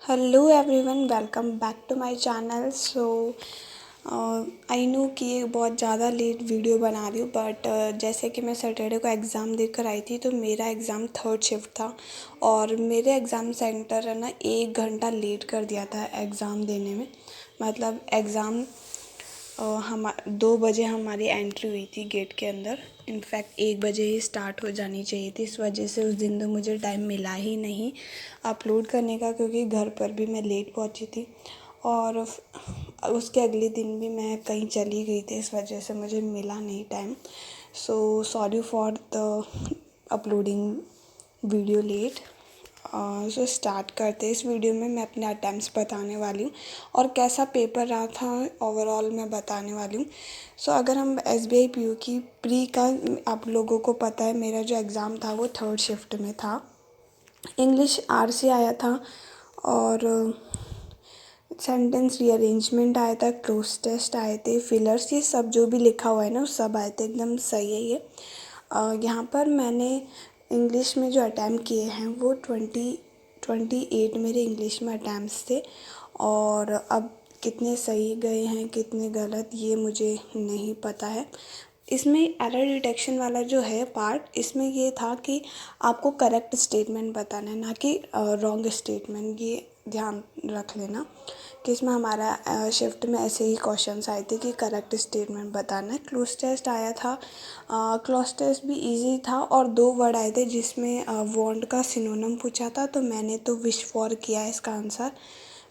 Hello everyone, welcome back to my channel. I know कि ये बहुत ज़्यादा लेट वीडियो बना रही हूँ, बट जैसे कि मैं सैटरडे को एग्ज़ाम देकर आई थी, तो मेरा एग्ज़ाम थर्ड शिफ्ट था और मेरे एग्ज़ाम सेंटर है ना 1 घंटा लेट कर दिया था एग्ज़ाम देने में। मतलब एग्ज़ाम हम 2 बजे हमारी एंट्री हुई थी गेट के अंदर। इनफैक्ट 1 बजे ही स्टार्ट हो जानी चाहिए थी। इस वजह से उस दिन तो मुझे टाइम मिला ही नहीं अपलोड करने का, क्योंकि घर पर भी मैं लेट पहुंची थी और उसके अगले दिन भी मैं कहीं चली गई थी। इस वजह से मुझे मिला नहीं time. So sorry for the uploading video late. So start करते इस वीडियो में मैं अपने अटैम्प्ट्स बताने वाली हूँ और कैसा पेपर रहा था ओवरऑल मैं बताने वाली हूँ। सो अगर हम SBI PU की प्री का, आप लोगों को पता है मेरा जो एग्ज़ाम था वो थर्ड शिफ्ट में था। इंग्लिश RC आया था और सेंटेंस रीअरेंजमेंट आया था, क्लोज टेस्ट आए थे, फिलर्स, ये सब जो भी लिखा हुआ है ना वो सब आए थे। एकदम सही है ये। यहाँ पर मैंने इंग्लिश में जो अटैम्प्ट किए हैं वो 28 मेरे इंग्लिश में अटैम्प्ट्स थे। और अब कितने सही गए हैं कितने गलत ये मुझे नहीं पता है। इसमें एरर डिटेक्शन वाला जो है पार्ट, इसमें ये था कि आपको करेक्ट स्टेटमेंट बताना है, ना कि रॉन्ग स्टेटमेंट। ये ध्यान रख लेना कि इसमें हमारा शिफ्ट में ऐसे ही क्वेश्चंस आए थे कि करेक्ट स्टेटमेंट बताना है। क्लोज टेस्ट आया था। क्लोज टेस्ट भी इजी था और 2 वर्ड आए थे जिसमें वांट का सिनोनिम पूछा था, तो मैंने तो विश फॉर किया है इसका आंसर।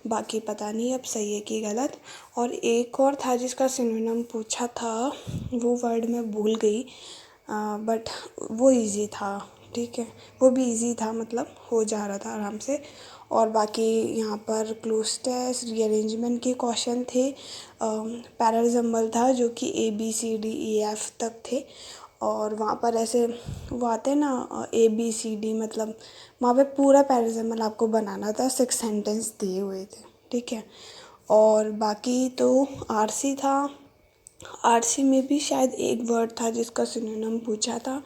बाकी पता नहीं अब सही है कि गलत। और एक और था जिसका सिनोनिम पूछा था, वो वर्ड मैं भूल गई, बट वो इजी था। ठीक है, वो भी इजी था, मतलब हो जा रहा था आराम से। और बाकी यहाँ पर क्लोज टेस्ट रीअरेंजमेंट के क्वेश्चन थे। पैराजम्बल था जो कि ABCDEF तक थे। और वहाँ पर ऐसे वो आते हैं ना ABCD, मतलब वहाँ पे पूरा पैराजम्बल आपको बनाना था। 6 सेंटेंस दिए हुए थे। ठीक है। और बाकी तो RC था। RC में भी शायद एक वर्ड था जिसका सिनोनिम पूछा था।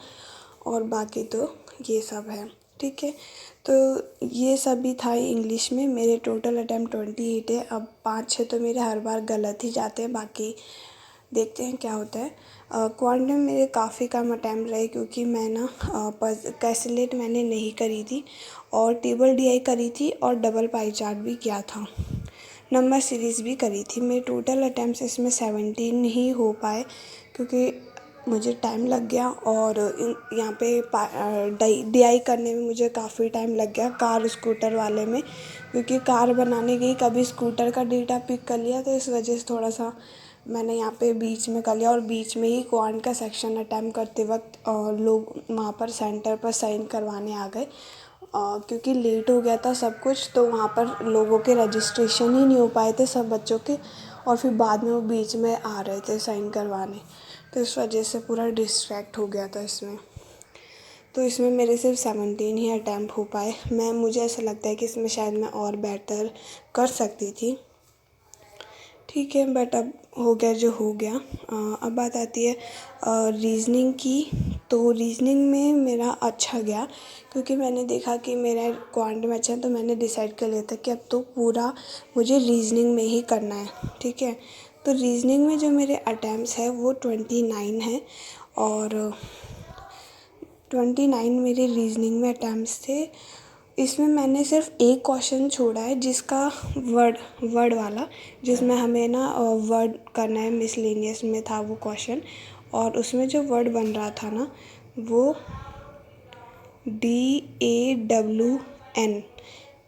और बाकी तो ये सब है। ठीक है, तो ये सब भी था इंग्लिश में। मेरे टोटल अटैम्प्ट 28 है। अब 5-6 तो मेरे हर बार गलत ही जाते हैं, बाकी देखते हैं क्या होता है। क्वांट में मेरे काफ़ी कम अटैम्प्ट रहे, क्योंकि मैं ना कैलकुलेट मैंने नहीं करी थी और टेबल DI करी थी और डबल पाई चार्ट भी किया था। नंबर सीरीज़ भी करी थी। मेरे टोटल अटैम्प्ट्स इसमें 17 ही हो पाए, क्योंकि मुझे टाइम लग गया और यहाँ पे DI करने में मुझे काफ़ी टाइम लग गया, कार स्कूटर वाले में, क्योंकि कार बनाने गई कभी स्कूटर का डेटा पिक कर लिया, तो इस वजह से थोड़ा सा मैंने यहाँ पे बीच में कर लिया। और बीच में ही क्वांट का सेक्शन अटैम्प्ट करते वक्त लोग वहाँ पर सेंटर पर साइन करवाने आ गए, क्योंकि लेट हो गया था सब कुछ, तो वहाँ पर लोगों के रजिस्ट्रेशन ही नहीं हो पाए थे सब बच्चों के। और फिर बाद में वो बीच में आ रहे थे साइन करवाने, तो इस वजह से पूरा डिस्ट्रैक्ट हो गया था इसमें। तो इसमें मेरे सिर्फ 17 ही अटैम्प्ट हो पाए। मुझे ऐसा लगता है कि इसमें शायद मैं और बेटर कर सकती थी। ठीक है, बट अब हो गया जो हो गया। अब बात आती है रीज़निंग की। तो रीज़निंग में मेरा अच्छा गया, क्योंकि मैंने देखा कि मेरा क्वांट में अच्छा है, तो मैंने डिसाइड कर लिया था कि अब तो पूरा मुझे रीज़निंग में ही करना है। ठीक है, तो रीज़निंग में जो मेरे अटैम्प्ट्स है वो 29 है और 29 मेरे रीज़निंग में अटैम्प्ट्स थे। इसमें मैंने सिर्फ एक क्वेश्चन छोड़ा है जिसका वर्ड वाला, जिसमें हमें ना वर्ड करना है, मिसलेनियस में था वो क्वेश्चन। और उसमें जो वर्ड बन रहा था ना वो DAWN,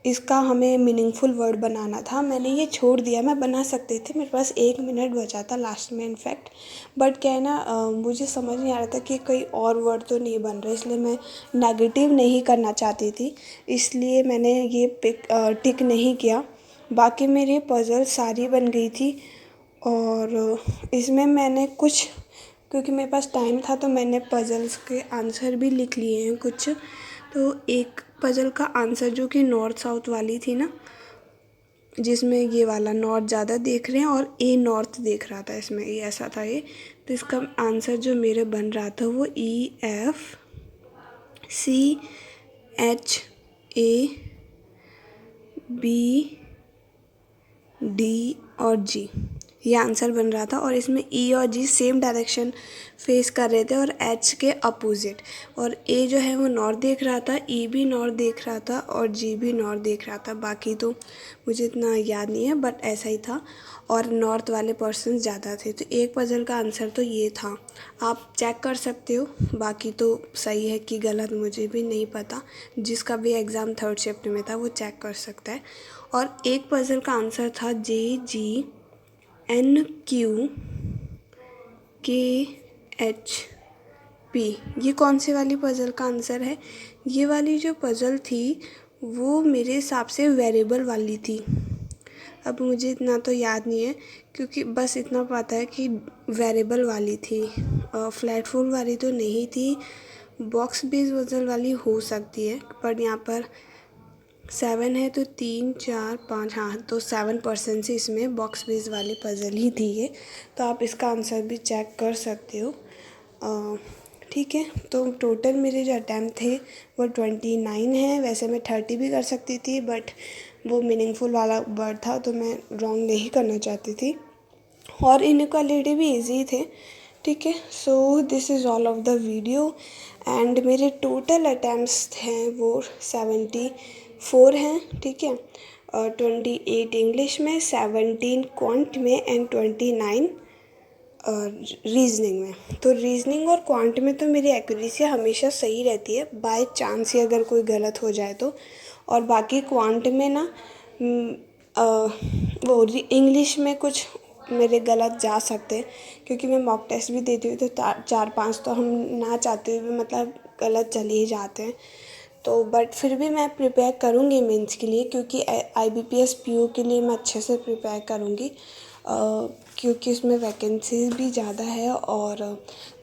इसका हमें मीनिंगफुल वर्ड बनाना था। मैंने ये छोड़ दिया, मैं बना सकती थी, मेरे पास 1 मिनट बचा था लास्ट में इनफैक्ट, बट क्या है ना मुझे समझ नहीं आ रहा था कि कोई और वर्ड तो नहीं बन रहा, इसलिए मैं नेगेटिव नहीं करना चाहती थी, इसलिए मैंने ये टिक नहीं किया। बाकी मेरी पज़ल सारी बन गई थी और इसमें मैंने कुछ, क्योंकि मेरे पास टाइम था, तो मैंने पज़ल्स के आंसर भी लिख लिए हैं कुछ। तो एक पज़ल का आंसर जो कि नॉर्थ साउथ वाली थी ना, जिसमें ये वाला नॉर्थ ज़्यादा देख रहे हैं और ए नॉर्थ देख रहा था, इसमें ये ऐसा था ये। तो इसका आंसर जो मेरे बन रहा था वो EFCHA बी, डी और जी, ये आंसर बन रहा था। और इसमें ई और जी सेम डायरेक्शन फेस कर रहे थे और एच के अपोजिट। और ए जो है वो नॉर्थ देख रहा था, ई भी नॉर्थ देख रहा था और जी भी नॉर्थ देख रहा था। बाकी तो मुझे इतना याद नहीं है, बट ऐसा ही था। और नॉर्थ वाले पर्सन ज़्यादा थे। तो एक पजल का आंसर तो ये था। आप चेक कर सकते हो, बाकी तो सही है कि गलत मुझे भी नहीं पता। जिसका भी एग्ज़ाम थर्ड शिफ्ट में था वो चेक कर सकता है। और एक पजल का आंसर था JGNQKHP। ये कौन से वाली पजल का आंसर है? ये वाली जो पजल थी वो मेरे हिसाब से वेरिएबल वाली थी। अब मुझे इतना तो याद नहीं है, क्योंकि बस इतना पता है कि वेरिएबल वाली थी। फ्लैट फुल वाली तो नहीं थी। बॉक्स बेस पजल वाली हो सकती है, पर यहाँ पर 7 है तो 3 4 5, हाँ तो 7% से इसमें बॉक्स बेस वाली पजल ही थी ये। तो आप इसका आंसर भी चेक कर सकते हो। ठीक है, तो टोटल मेरे जो अटैम्प्ट थे वो 29 है। वैसे मैं 30 भी कर सकती थी, बट वो मीनिंगफुल वाला वर्ड था तो मैं रॉन्ग नहीं करना चाहती थी। और इनइक्वालिटी भी इजी थे। ठीक है, so this is all of the video. And मेरे टोटल अटैम्प्ट्स हैं वो 74 हैं। ठीक है, 28 इंग्लिश में, 17 क्वांट में एंड 29 रीजनिंग में। तो रीजनिंग और क्वांट में तो मेरी एक्यूरेसी हमेशा सही रहती है, बाय चांस ही अगर कोई गलत हो जाए तो। और बाकी क्वांट में ना वो इंग्लिश में कुछ मेरे गलत जा सकते हैं, क्योंकि मैं मॉक टेस्ट भी देती हूँ तो 4-5 तो हम ना चाहते हुए भी मतलब गलत चले ही जाते हैं। तो बट फिर भी मैं प्रिपेयर करूँगी मेंस के लिए, क्योंकि IBPS PO के लिए मैं अच्छे से प्रिपेयर करूँगी, क्योंकि उसमें वैकेंसीज भी ज़्यादा है और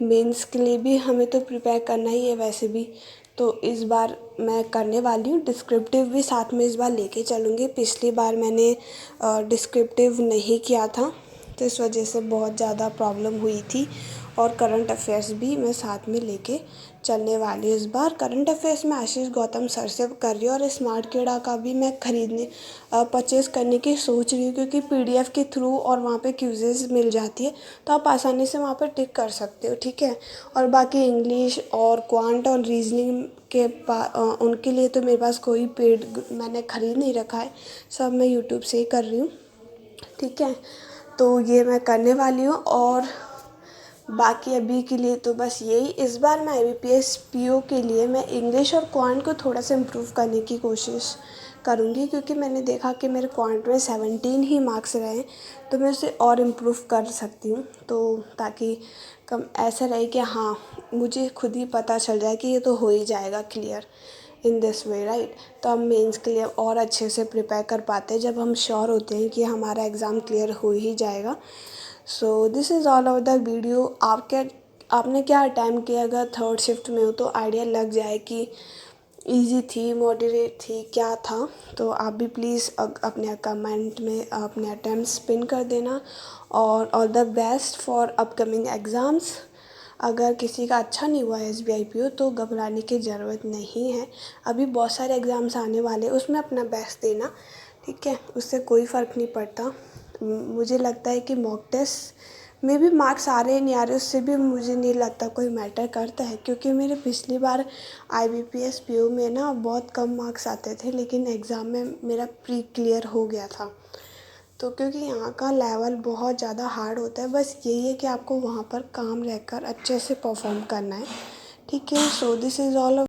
मेंस के लिए भी हमें तो प्रिपेयर करना ही है वैसे भी। तो इस बार मैं करने वाली हूँ। डिस्क्रिप्टिव भी साथ में इस बार लेके चलूँगी। पिछली बार मैंने डिस्क्रिप्टिव नहीं किया था, तो इस वजह से बहुत ज़्यादा प्रॉब्लम हुई थी। और करंट अफेयर्स भी मैं साथ में लेके चलने वाली हूँ इस बार। करंट अफेयर्स में आशीष गौतम सर से कर रही हूँ, और स्मार्ट कीड़ा का भी मैं परचेज़ करने की सोच रही हूँ, क्योंकि PDF के थ्रू और वहाँ पे क्यूजेस मिल जाती है, तो आप आसानी से वहाँ पर टिक कर सकते हो। ठीक है, और बाकी इंग्लिश और क्वांट और रीजनिंग के उनके लिए तो मेरे पास कोई पेड मैंने ख़रीद नहीं रखा है, सब मैं यूट्यूब से ही कर रही हूँ। ठीक है, तो ये मैं करने वाली हूँ। और बाकी अभी के लिए तो बस यही। इस बार मैं IBPS PO के लिए मैं इंग्लिश और क्वांट को थोड़ा सा इम्प्रूव करने की कोशिश करूँगी, क्योंकि मैंने देखा कि मेरे क्वांट में 17 ही मार्क्स रहे, तो मैं उसे और इम्प्रूव कर सकती हूँ। तो ताकि कम ऐसा रहे कि हाँ, मुझे खुद ही पता चल जाए कि ये तो हो ही जाएगा clear in this way, right. तो हम मेंस के लिए और अच्छे से प्रिपेयर कर पाते हैं जब हम श्योर होते हैं कि हमारा एग्ज़ाम क्लियर हो ही जाएगा। So this is all of the video. आपने क्या अटैम्प्ट किया? अगर थर्ड शिफ्ट में हो तो आइडिया लग जाए कि इजी थी, मॉडरेट थी, क्या था। तो आप भी प्लीज़ अपने कमेंट में अपने अटैम्प्ट्स पिन कर देना। और all the best for upcoming exams. अगर किसी का अच्छा नहीं हुआ SBI PO तो घबराने की ज़रूरत नहीं है। अभी बहुत सारे एग्ज़ाम्स आने वाले, उसमें अपना बेस्ट देना। ठीक है, उससे कोई फ़र्क नहीं पड़ता। मुझे लगता है कि मॉक टेस्ट में भी मार्क्स आ रहे नहीं आ रहे, उससे भी मुझे नहीं लगता कोई मैटर करता है, क्योंकि मेरे पिछली बार IBPS PO में ना बहुत कम मार्क्स आते थे, लेकिन एग्ज़ाम में मेरा प्री क्लियर हो गया था। तो क्योंकि यहाँ का लेवल बहुत ज़्यादा हार्ड होता है, बस यही है कि आपको वहाँ पर काम रहकर अच्छे से परफॉर्म करना है। ठीक है, सो दिस इज़ ऑल।